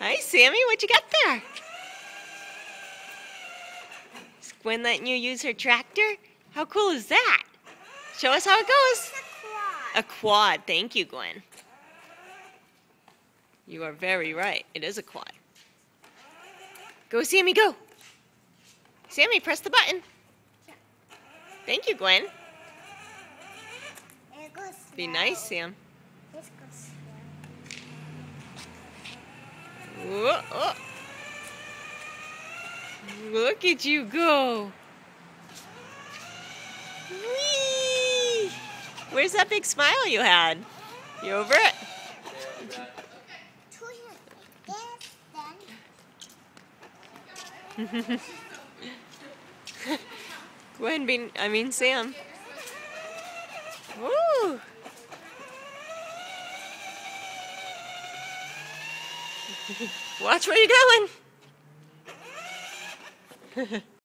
Hi, Sammy. What you got there? Is Gwen letting you use her tractor? How cool is that? Show us how it goes. A quad. Thank you, Gwen. You are very right. It is a quad. Go, Sammy, go. Sammy, press the button. Thank you, Gwen. Be nice, Sam. Whoa, oh. Look at you go. Whee! Where's that big smile you had? You over it? Sam. Woo! Watch where you're going.